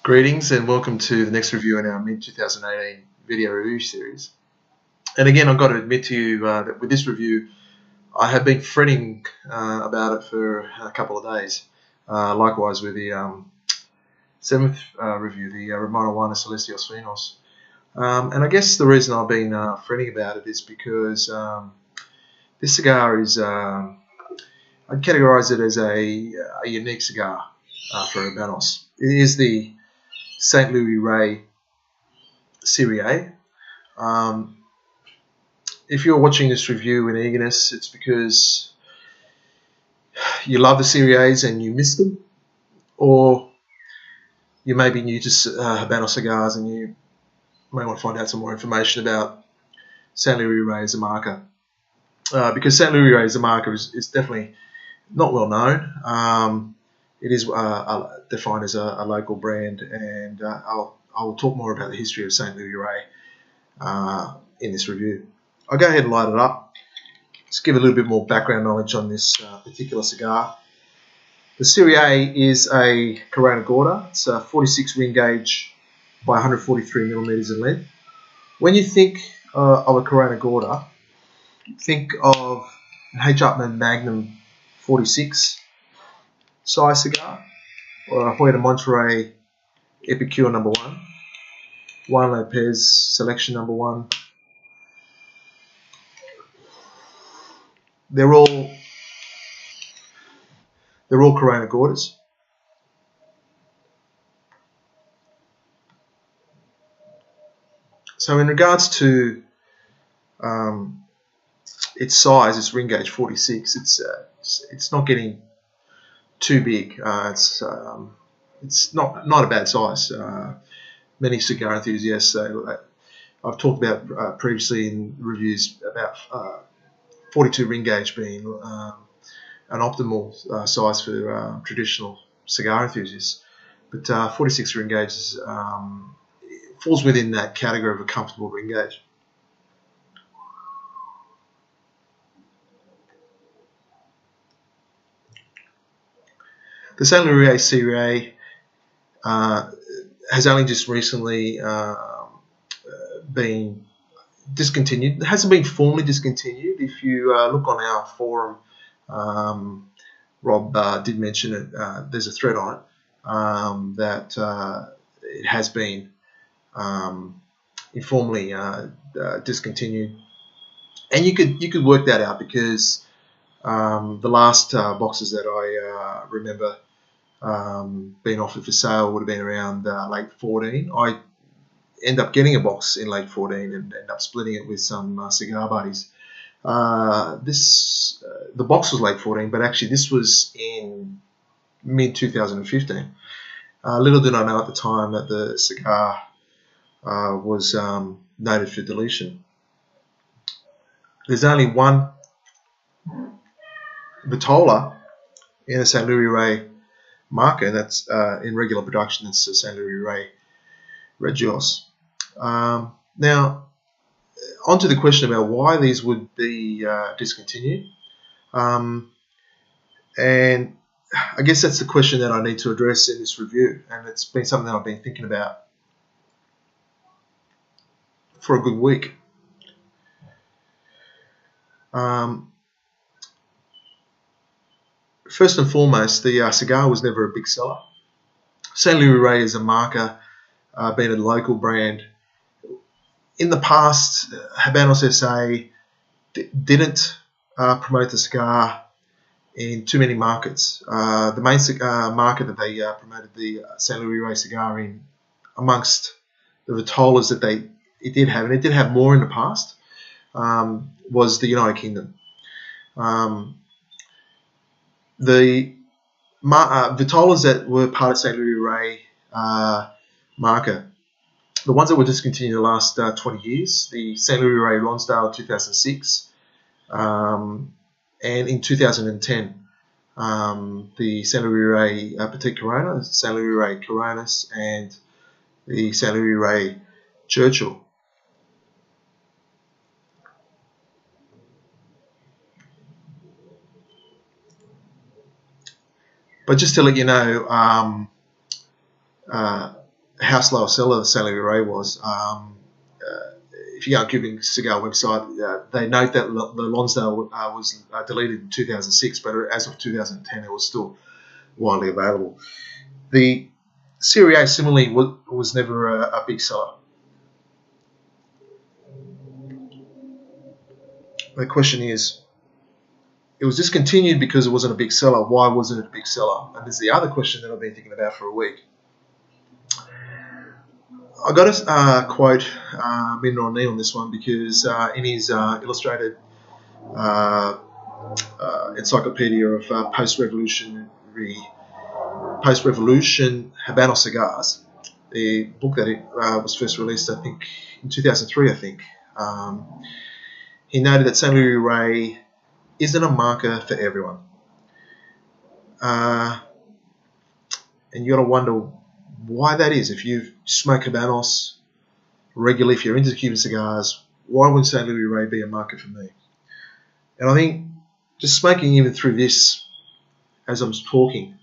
Greetings and welcome to the next review in our mid-2018 video review series. And again, I've got to admit to you that with this review, I have been fretting about it for a couple of days. Likewise with the seventh review, the Ramona Wine Celestios Finos. And I guess the reason I've been fretting about it is because this cigar is, I'd categorise it as a unique cigar for Habanos. It is the St. Louis Ray Serie. If you're watching this review in eagerness, it's because you love the Series and you miss them, or you may be new to Habanos cigars and you may want to find out some more information about St. Louis Ray as a marker. Because St. Louis Ray as a marker is definitely not well known. It is defined as a local brand, and I'll talk more about the history of St. Louis Ray in this review. I'll go ahead and light it up. Let's give a little bit more background knowledge on this particular cigar. The Serie is a Corona Gorda. It's a 46 ring gauge by 143 millimeters in length. When you think of a Corona Gorda, think of an H. Upmann Magnum 46 size cigar, or a Hoya de Monterrey Epicure No. 1, Juan Lopez Selection No. 1. They're all Corona Gordas. So in regards to its size, its ring gauge 46, it's not getting too big. It's not a bad size. Many cigar enthusiasts I've talked about previously in reviews about 42 ring gauge being an optimal size for traditional cigar enthusiasts, but 46 ring gauge falls within that category of a comfortable ring gauge. The St. Louis Serie has only just recently been discontinued. It hasn't been formally discontinued. If you look on our forum, Rob did mention it. There's a thread on it that it has been informally discontinued, and you could work that out because the last boxes that I remember being offered for sale would have been around late 14. I end up getting a box in late 14 and end up splitting it with some cigar buddies. The box was late 14, but actually this was in mid 2015. Little did I know at the time that the cigar was noted for deletion. There's only one Vitola in a St. Louis Ray marker, and that's in regular production. It's the St. Louis Ray Regios. Now, on to the question about why these would be discontinued. And I guess that's the question that I need to address in this review, and it's been something that I've been thinking about for a good week. First and foremost, the cigar was never a big seller. St. Louis Ray is a marker, being a local brand. In the past, Habanos SA didn't promote the cigar in too many markets. The main market that they promoted the St. Louis Ray cigar in, amongst the Vitolas that it did have, and it did have more in the past, was the United Kingdom. The Vitolas that were part of St. Louis Ray marker, the ones that were discontinued in the last 20 years, the St. Louis Ray Lonsdale in 2006, and in 2010, the St. Louis Ray Petit Corona, St. Louis Ray Coronas, and the St. Louis Ray Churchill. But just to let you know, how slow a seller the Serie was. If you go on Cuban Cigar website, they note that the Lonsdale was deleted in 2006, but as of 2010, it was still widely available. The Serie similarly was never a big seller. The question is, it was discontinued because it wasn't a big seller. Why wasn't it a big seller? And there's the other question that I've been thinking about for a week. I got to quote Min Ronnie on this one because in his illustrated encyclopedia of post-revolution Habano cigars, the book that it was first released, I think, in 2003, I think, he noted that Saint Louis Ray isn't a marker for everyone. And you got to wonder why that is. If you smoke Habanos regularly, if you're into Cuban cigars, why wouldn't Saint Louis Ray be a market for me? And I think just smoking even through this as I'm talking,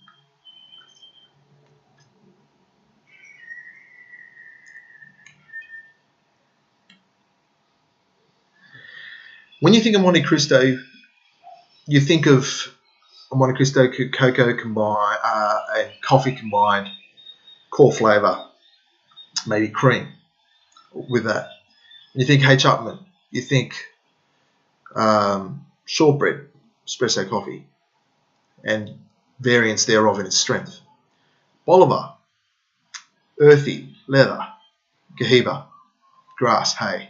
when you think of Monte Cristo, you think of a Monte Cristo cocoa combined and coffee combined, core flavour, maybe cream with that. And you think H. Upmann, you think shortbread, espresso coffee, and variants thereof in its strength. Bolivar, earthy, leather, Cohiba, grass, hay,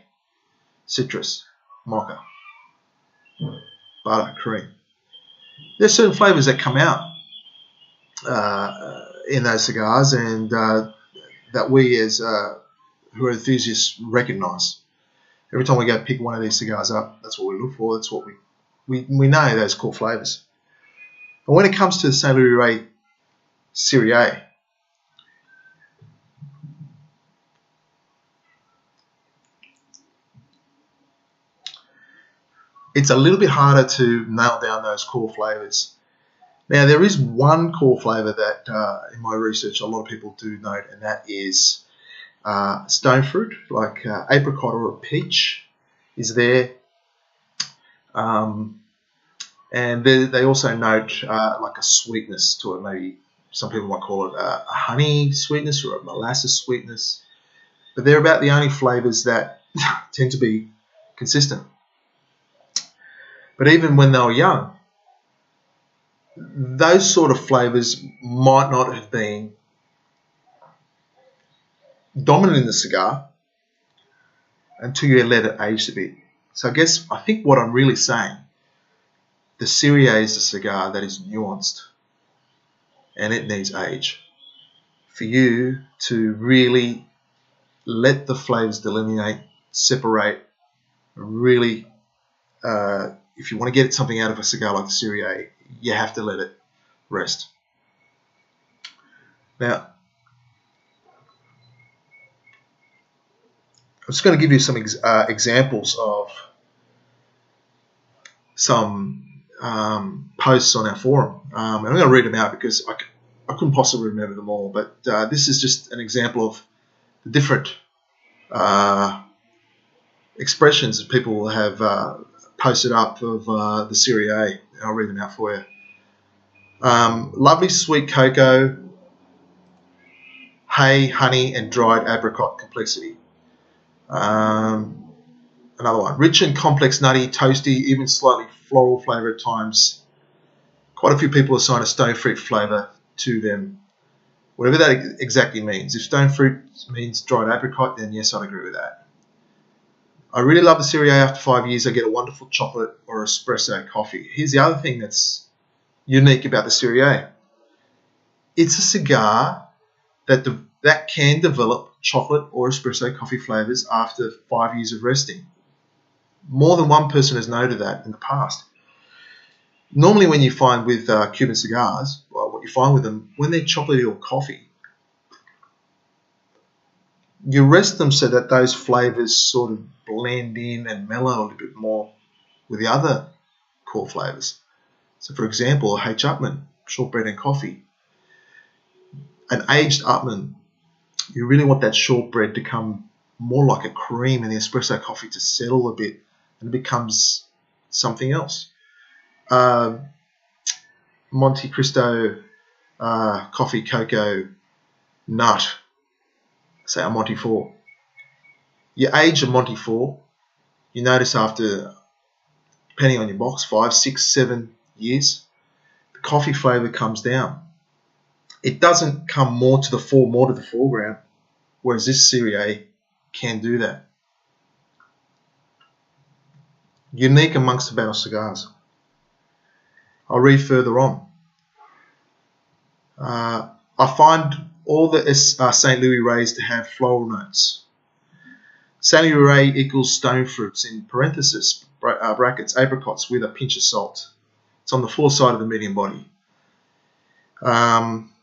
citrus, mocha, butter, cream. There's certain flavours that come out in those cigars, and that we as who are enthusiasts recognise. Every time we go pick one of these cigars up, that's what we look for. That's what we know those core flavours. And when it comes to the Saint Louis Ray Serie, it's a little bit harder to nail down those core flavours. Now, there is one core flavour that, in my research, a lot of people do note, and that is stone fruit, like apricot or a peach is there. And they also note like a sweetness to it. Maybe some people might call it a honey sweetness or a molasses sweetness. But they're about the only flavours that tend to be consistent. But even when they were young, those sort of flavours might not have been dominant in the cigar until you let it age a bit. So I think what I'm really saying, the Serie is a cigar that is nuanced and it needs age for you to really let the flavours delineate, separate, really, if you want to get something out of a cigar like the Serie, you have to let it rest. Now, I'm just going to give you some examples of some posts on our forum. And I'm going to read them out because I couldn't possibly remember them all. But this is just an example of the different expressions that people have posted up of the Serie. I'll read them out for you. Lovely sweet cocoa, hay, honey, and dried apricot complexity. Another one. Rich and complex, nutty, toasty, even slightly floral flavour at times. Quite a few people assign a stone fruit flavour to them. Whatever that exactly means. If stone fruit means dried apricot, then yes, I'd agree with that. I really love the Serie after 5 years. I get a wonderful chocolate or espresso coffee. Here's the other thing that's unique about the Serie. It's a cigar that can develop chocolate or espresso coffee flavours after 5 years of resting. More than one person has noted that in the past. Normally when you find with Cuban cigars, well, what you find with them, when they're chocolatey or coffee, you rest them so that those flavours sort of blend in and mellow a little bit more with the other core flavours. So for example, H. Upmann, shortbread and coffee. An aged Upmann you really want that shortbread to come more like a cream and the espresso coffee to settle a bit and it becomes something else. Monte Cristo coffee cocoa nut, say a Monte 4. You age a Monte 4, you notice after, depending on your box, 5, 6, 7 years, the coffee flavour comes down. It doesn't come more to the foreground, whereas this Serie can do that. Unique amongst Habanos cigars. I'll read further on. I find all the St. Louis Rays to have floral notes. St. Louis Ray equals stone fruits, in parenthesis, brackets, apricots with a pinch of salt. It's on the floor side of the medium body.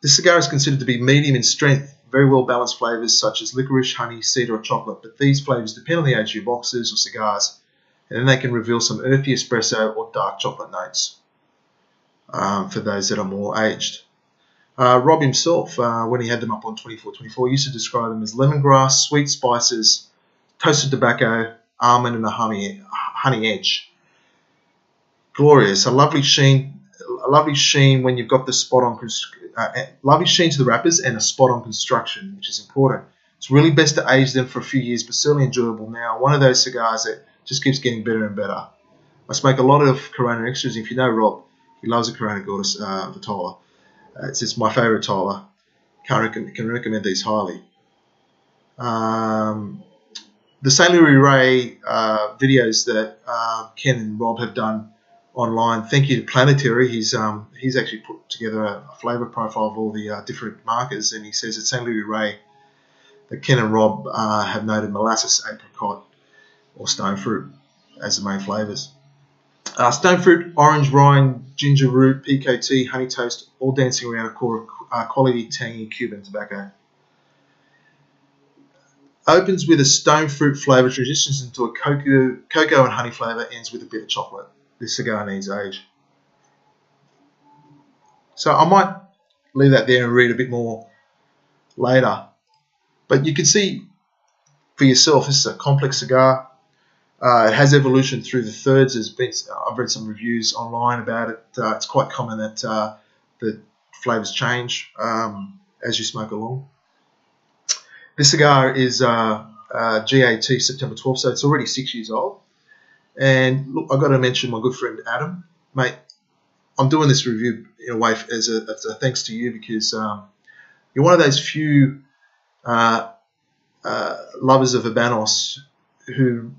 This cigar is considered to be medium in strength, very well balanced flavours such as licorice, honey, cedar or chocolate, but these flavours depend on the age of your boxes or cigars, and then they can reveal some earthy espresso or dark chocolate notes for those that are more aged. Rob himself, when he had them up on 2424, used to describe them as lemongrass, sweet spices, toasted tobacco, almond and a honey edge. Glorious, a lovely sheen when you've got the spot on, lovely sheen to the wrappers and a spot on construction, which is important. It's really best to age them for a few years, but certainly enjoyable now. One of those cigars that just keeps getting better and better. I smoke a lot of Corona Extras. If you know Rob, he loves a Corona Gordas Vitola. It's my favourite Tola. Can recommend these highly. The St. Louis Ray videos that Ken and Rob have done online. Thank you to Planetary. He's actually put together a flavour profile of all the different markers, and he says at St. Louis Ray that Ken and Rob have noted molasses, apricot, or stone fruit as the main flavours. Stone fruit, orange rind, ginger root, pico tea, honey toast, all dancing around a core of quality tangy Cuban tobacco. Opens with a stone fruit flavour, transitions into a cocoa and honey flavour, ends with a bit of chocolate. This cigar needs age. So I might leave that there and read a bit more later. But you can see for yourself, this is a complex cigar. It has evolution through the thirds. I've read some reviews online about it. It's quite common that the flavours change as you smoke along. This cigar is GAT September 12th, so it's already 6 years old. And look, I've got to mention my good friend Adam. Mate, I'm doing this review in a way as a thanks to you, because you're one of those few lovers of Habanos who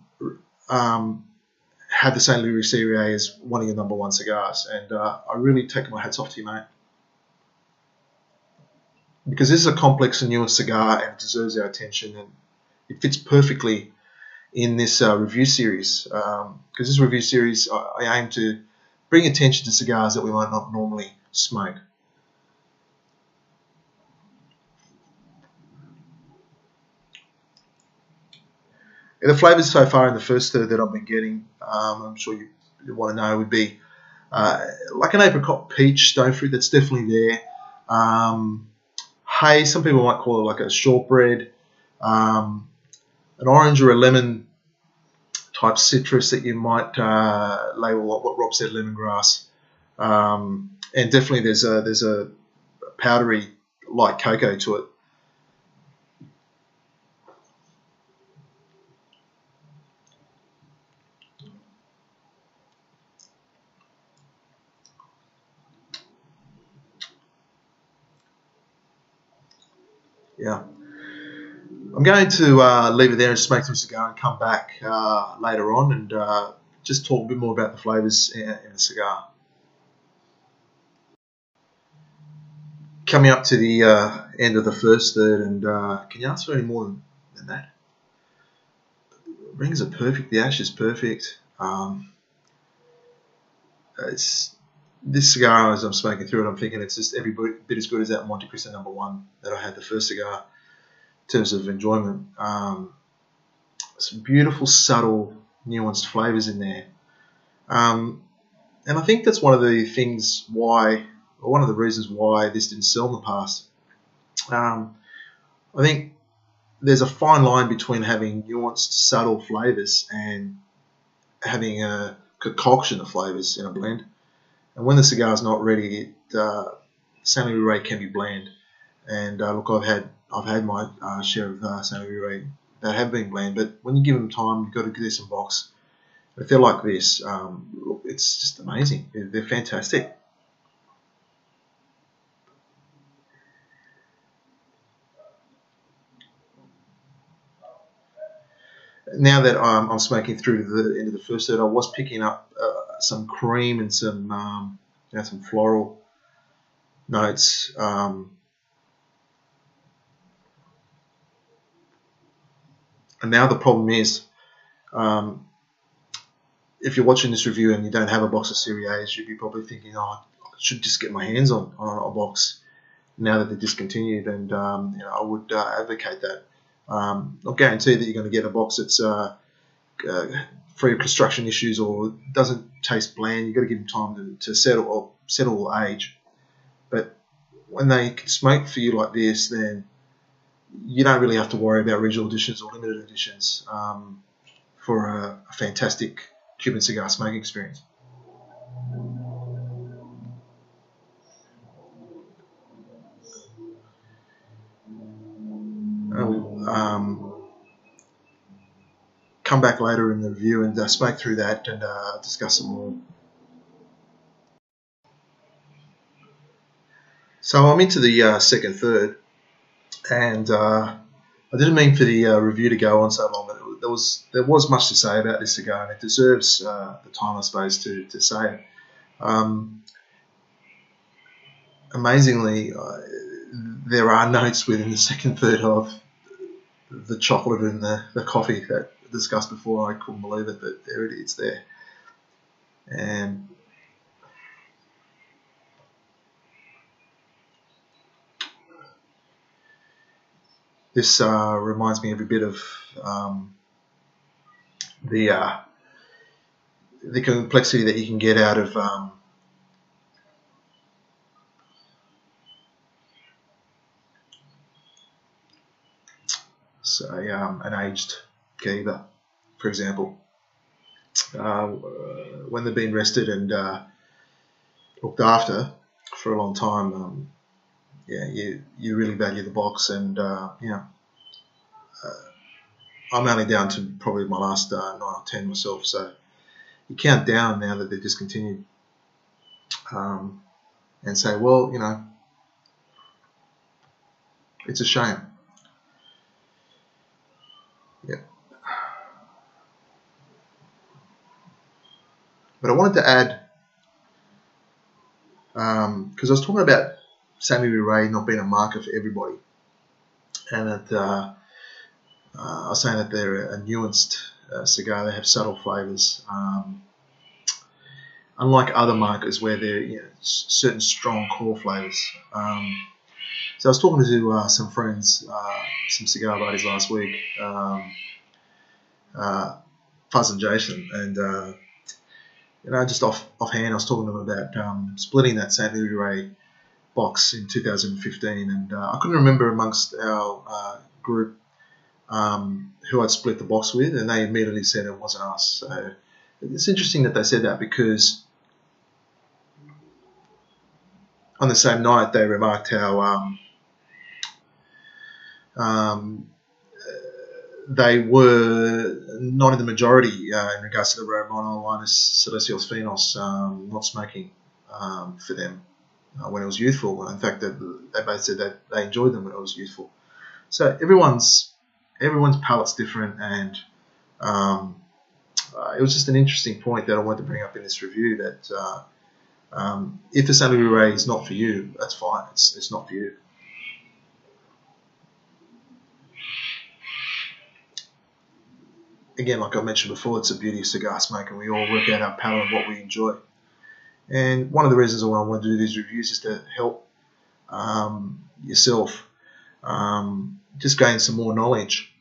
had the St. Louis Serie as one of your number one cigars. And I really take my hats off to you, mate. Because this is a complex and nuanced cigar and it deserves our attention, and it fits perfectly in this review series. Because this review series, I aim to bring attention to cigars that we might not normally smoke. And the flavours so far in the first third that I've been getting, I'm sure you want to know, would be like an apricot peach stone fruit. That's definitely there. Hay, some people might call it like a shortbread, an orange or a lemon type citrus that you might label what Rob said, lemongrass, and definitely there's a powdery light cocoa to it. Yeah. I'm going to leave it there and smoke through a cigar and come back later on and just talk a bit more about the flavours in the cigar. Coming up to the end of the first third, and can you ask for any more than that? The rings are perfect, the ash is perfect. This cigar, as I'm smoking through it, I'm thinking it's just every bit as good as that Monte Cristo number 1 that I had the first cigar. In terms of enjoyment, some beautiful, subtle, nuanced flavours in there, and I think that's one of the things why, or one of the reasons why this didn't sell in the past. I think there's a fine line between having nuanced, subtle flavours and having a concoction of flavours in a blend. And when the cigar is not ready, Saint Louis Ray can be bland. And look, I've had my share of Saint Louis Ray that have been bland, but when you give them time, you've got to give them some box. If they're like this, look, it's just amazing. They're fantastic. Now that I'm smoking through to the end of the first third, I was picking up some cream and some floral notes. And now the problem is, if you're watching this review and you don't have a box of Serie A's, you'd be probably thinking, oh, I should just get my hands on a box now that they're discontinued, and I would advocate that. Not guarantee that you're going to get a box that's free of construction issues or doesn't taste bland. You've got to give them time to settle or age. But when they can smoke for you like this, then you don't really have to worry about original editions or limited editions for a fantastic Cuban cigar smoking experience. Come back later in the review and smoke through that and discuss some more. So I'm into the second third, and I didn't mean for the review to go on so long, but there was much to say about this cigar, and it deserves the time, I suppose, to say it. Amazingly, there are notes within the second third of the chocolate and the coffee that I discussed before. I couldn't believe it, but there it is there. And this reminds me every bit of the complexity that you can get out of say an aged Kiva, for example. When they've been rested and looked after for a long time, you really value the box, and I'm only down to probably my last 9 or 10 myself, so you count down now that they're discontinued, and say, well, it's a shame. Yeah. But I wanted to add, because I was talking about Saint Louis Ray not being a marker for everybody, and that I was saying that they're a nuanced cigar. They have subtle flavours, unlike other markers where they're certain strong core flavours. So I was talking to some friends, some cigar buddies last week, Fuzz and Jason, and just offhand, I was talking to them about splitting that Saint Louis Ray box in 2015, and I couldn't remember amongst our group who I'd split the box with, and they immediately said it wasn't us. So it's interesting that they said that, because on the same night they remarked how they were not in the majority in regards to the Romano Linus Celestios Finos not smoking for them when it was youthful. In fact, they both said that they enjoyed them when it was youthful. So everyone's palate's different, and it was just an interesting point that I wanted to bring up in this review, that if the Saint Louis Ray is not for you, that's fine. It's not for you. Again, like I mentioned before, it's a beauty of cigar smoking. We all work out our palate and what we enjoy. And one of the reasons why I want to do these reviews is to help yourself just gain some more knowledge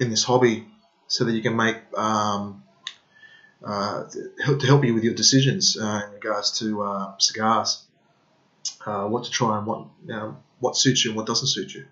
in this hobby, so that you can make to help you with your decisions in regards to cigars, what to try and what suits you and what doesn't suit you.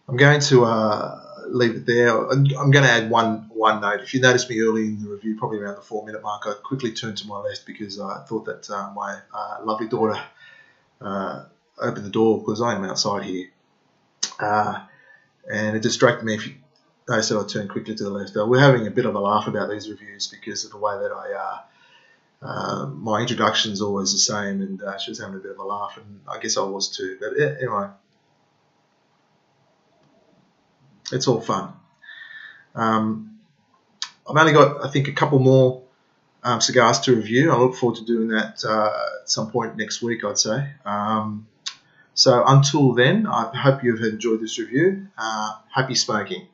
I'm going to leave it there. I'm going to add one note. If you noticed me early in the review, probably around the 4-minute mark, I quickly turned to my left because I thought that my lovely daughter opened the door because I am outside here. And it distracted me. If you noticed that I turned quickly to the left. We're having a bit of a laugh about these reviews because of the way that my introduction's always the same, and she was having a bit of a laugh, and I guess I was too. But anyway, it's all fun. I've only got, I think, a couple more cigars to review. I look forward to doing that at some point next week, I'd say. So until then, I hope you've enjoyed this review. Happy smoking.